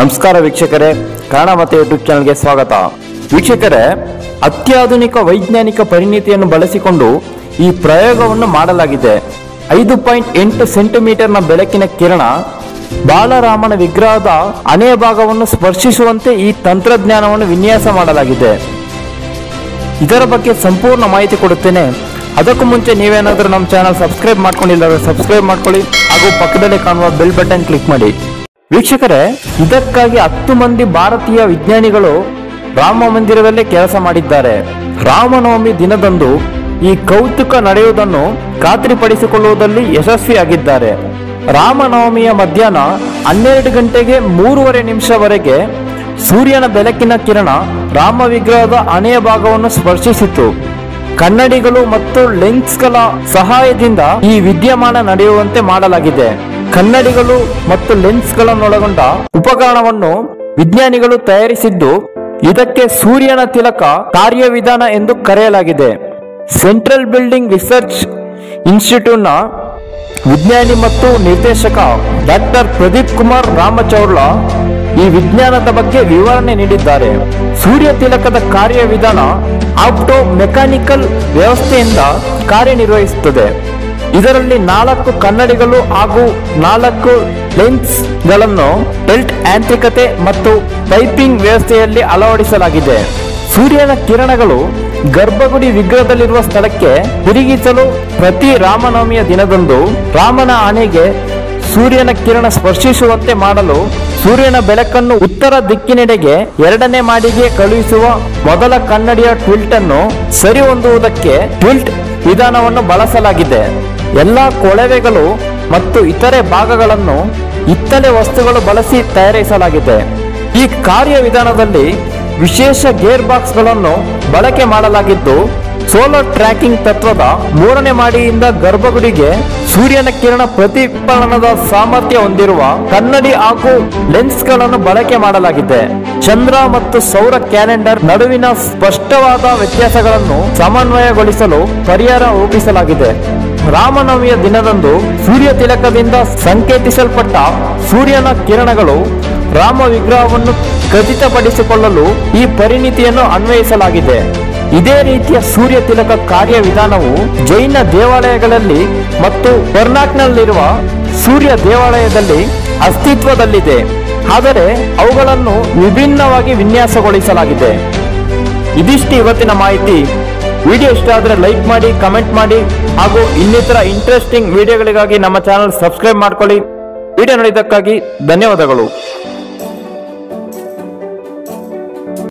ನಮಸ್ಕಾರ ವೀಕ್ಷಕರೇ, ಕನ್ನಡ ಮತ್ತೆ ಯೂಟ್ಯೂಬ್ ಚಾನಲ್ಗೆ ಸ್ವಾಗತ. ವೀಕ್ಷಕರೇ, ಅತ್ಯಾಧುನಿಕ ವೈಜ್ಞಾನಿಕ ಪರಿಣಿತಿಯನ್ನು ಬಳಸಿಕೊಂಡು ಈ ಪ್ರಯೋಗವನ್ನು ಮಾಡಲಾಗಿದೆ. 5.8 ಸೆಂಟಿಮೀಟರ್ನ ಬೆಳಕಿನ ಕಿರಣ ಬಾಲರಾಮನ ವಿಗ್ರಹದ ಹಣೆಯ ಭಾಗವನ್ನು ಸ್ಪರ್ಶಿಸುವಂತೆ ಈ ತಂತ್ರಜ್ಞಾನವನ್ನು ವಿನ್ಯಾಸ ಮಾಡಲಾಗಿದೆ. ಇದರ ಬಗ್ಗೆ ಸಂಪೂರ್ಣ ಮಾಹಿತಿ ಕೊಡುತ್ತೇನೆ. ಅದಕ್ಕೂ ಮುಂಚೆ ನೀವೇನಾದರೂ ನಮ್ಮ ಚಾನಲ್ ಸಬ್ಸ್ಕ್ರೈಬ್ ಮಾಡ್ಕೊಂಡಿಲ್ಲ ಸಬ್ಸ್ಕ್ರೈಬ್ ಮಾಡ್ಕೊಳ್ಳಿ ಹಾಗೂ ಪಕ್ಕದಲ್ಲಿ ಕಾಣುವ ಬೆಲ್ ಬಟನ್ ಕ್ಲಿಕ್ ಮಾಡಿ. ವೀಕ್ಷಕರೇ, ಇದಕ್ಕಾಗಿ 10 ಮಂದಿ ಭಾರತೀಯ ವಿಜ್ಞಾನಿಗಳು ರಾಮ ಮಂದಿರದಲ್ಲೇ ಕೆಲಸ ಮಾಡಿದ್ದಾರೆ. ರಾಮನವಮಿ ದಿನದಂದು ಈ ಕೌತುಕ ನಡೆಯುವುದನ್ನು ಖಾತ್ರಿಪಡಿಸಿಕೊಳ್ಳುವುದರಲ್ಲಿ ಯಶಸ್ವಿಯಾಗಿದ್ದಾರೆ. ರಾಮನವಮಿಯ ಮಧ್ಯಾಹ್ನ 12 ಗಂಟೆಗೆ 3:15 ನಿಮಿಷವರೆಗೆ ಸೂರ್ಯನ ಬೆಳಕಿನ ಕಿರಣ ರಾಮ ವಿಗ್ರಹದ ಹಣೆಯ ಭಾಗವನ್ನು ಸ್ಪರ್ಶಿಸಿತು. ಕನ್ನಡಿಗಳು ಮತ್ತು ಲೆನ್ಸ್ಗಳ ಸಹಾಯದಿಂದ ಈ ವಿದ್ಯಮಾನ ನಡೆಯುವಂತೆ ಮಾಡಲಾಗಿದೆ. ಕನ್ನಡಿಗಳು ಮತ್ತು ಲೆನ್ಸ್ಗಳನ್ನೊಳಗೊಂಡ ಉಪಕರಣವನ್ನು ವಿಜ್ಞಾನಿಗಳು ತಯಾರಿಸಿದ್ದು, ಇದಕ್ಕೆ ಸೂರ್ಯನ ತಿಲಕ ಕಾರ್ಯವಿಧಾನ ಎಂದು ಕರೆಯಲಾಗಿದೆ. ಸೆಂಟ್ರಲ್ ಬಿಲ್ಡಿಂಗ್ ರಿಸರ್ಚ್ ಇನ್ಸ್ಟಿಟ್ಯೂಟ್ನ ವಿಜ್ಞಾನಿ ಮತ್ತು ನಿರ್ದೇಶಕ ಡಾಕ್ಟರ್ ಪ್ರದೀಪ್ ಕುಮಾರ್ ರಾಮಚೌರ್ಲಾ ಈ ವಿಜ್ಞಾನದ ಬಗ್ಗೆ ವಿವರಣೆ ನೀಡಿದ್ದಾರೆ. ಸೂರ್ಯ ತಿಲಕದ ಕಾರ್ಯವಿಧಾನ ಆಪ್ಟೋ ಮೆಕ್ಯಾನಿಕಲ್ ವ್ಯವಸ್ಥೆಯಿಂದ ಕಾರ್ಯನಿರ್ವಹಿಸುತ್ತದೆ. ಇದರಲ್ಲಿ 4 ಕನ್ನಡಿಗಳು ಹಾಗೂ 4 ಲೆನ್ಸ್ಗಳನ್ನು ಬೆಲ್ಟ್ ಯಾಂತ್ರಿಕತೆ ಮತ್ತು ಪೈಪಿಂಗ್ ವ್ಯವಸ್ಥೆಯಲ್ಲಿ ಅಳವಡಿಸಲಾಗಿದೆ. ಸೂರ್ಯನ ಕಿರಣಗಳು ಗರ್ಭಗುಡಿ ವಿಗ್ರಹದಲ್ಲಿರುವ ಸ್ಥಳಕ್ಕೆ ತಿರುಗಿಸಲು ಪ್ರತಿ ರಾಮನವಮಿಯ ದಿನದಂದು ರಾಮನ ಹಣೆಗೆ ಸೂರ್ಯನ ಕಿರಣ ಸ್ಪರ್ಶಿಸುವಂತೆ ಮಾಡಲು ಸೂರ್ಯನ ಬೆಳಕನ್ನು ಉತ್ತರ ದಿಕ್ಕಿನೆಡೆಗೆ 2ನೇ ಮಾಡಿಗೆ ಕಳುಹಿಸುವ ಮೊದಲ ಕನ್ನಡಿಯ ಟ್ವಿಲ್ಟ್ ಅನ್ನು ಸರಿಹೊಂದುವುದಕ್ಕೆ ಟ್ವಿಲ್ಟ್ ವಿಧಾನವನ್ನು ಬಳಸಲಾಗಿದೆ. ಎಲ್ಲಾ ಕೊಳವೆಗಳು ಮತ್ತು ಇತರೆ ಭಾಗಗಳನ್ನು ಹಿತ್ತಲೆ ವಸ್ತುಗಳು ಬಳಸಿ ತಯಾರಿಸಲಾಗಿದೆ. ಈ ಕಾರ್ಯವಿಧಾನದಲ್ಲಿ ವಿಶೇಷ ಗೇರ್ ಬಾಕ್ಸ್ ಗಳನ್ನು ಬಳಕೆ ಮಾಡಲಾಗಿದ್ದು, ಸೋಲಾರ್ ಟ್ರ್ಯಾಕಿಂಗ್ ತತ್ವದ 3ನೇ ಮಾಡಿಯಿಂದ ಗರ್ಭಗುಡಿಗೆ ಸೂರ್ಯನ ಕಿರಣ ಪ್ರತಿಫಲನದ ಸಾಮರ್ಥ್ಯ ಹೊಂದಿರುವ ಕನ್ನಡಿ ಹಾಗೂ ಲೆನ್ಸ್ಗಳನ್ನು ಬಳಕೆ ಮಾಡಲಾಗಿದೆ. ಚಂದ್ರ ಮತ್ತು ಸೌರ ಕ್ಯಾಲೆಂಡರ್ ನಡುವಿನ ಸ್ಪಷ್ಟವಾದ ವ್ಯತ್ಯಾಸಗಳನ್ನು ಸಮನ್ವಯಗೊಳಿಸಲು ಪರಿಹಾರ ರೂಪಿಸಲಾಗಿದೆ. ರಾಮನವಮಿಯ ದಿನದಂದು ಸೂರ್ಯ ತಿಲಕದಿಂದ ಸಂಕೇತಿಸಲ್ಪಟ್ಟ ಸೂರ್ಯನ ಕಿರಣಗಳು ರಾಮ ವಿಗ್ರಹವನ್ನು ಖಚಿತಪಡಿಸಿಕೊಳ್ಳಲು ಈ ಪರಿಣಿತಿಯನ್ನು ಅನ್ವಯಿಸಲಾಗಿದೆ. ಇದೇ ರೀತಿಯ ಸೂರ್ಯ ತಿಲಕ ಕಾರ್ಯವಿಧಾನವು ಜೈನ ದೇವಾಲಯಗಳಲ್ಲಿ ಮತ್ತು ಕರ್ನಾಟಕದಲ್ಲಿರುವ ಸೂರ್ಯ ದೇವಾಲಯದಲ್ಲಿ ಅಸ್ತಿತ್ವದಲ್ಲಿದೆ, ಆದರೆ ಅವುಗಳನ್ನು ವಿಭಿನ್ನವಾಗಿ ವಿನ್ಯಾಸಗೊಳಿಸಲಾಗಿದೆ. ಇದಿಷ್ಟು ಇವತ್ತಿನ ಮಾಹಿತಿ. ವಿಡಿಯೋ ಇಷ್ಟ ಆದರೆ ಲೈಕ್ ಮಾಡಿ, ಕಮೆಂಟ್ ಮಾಡಿ ಹಾಗೂ ಇನ್ನಿತರ ಇಂಟ್ರೆಸ್ಟಿಂಗ್ ವಿಡಿಯೋಗಳಿಗಾಗಿ ನಮ್ಮ ಚಾನಲ್ ಸಬ್ಸ್ಕ್ರೈಬ್ ಮಾಡ್ಕೊಳ್ಳಿ. ವಿಡಿಯೋ ನೋಡಿದ್ದಕ್ಕಾಗಿ ಧನ್ಯವಾದಗಳು.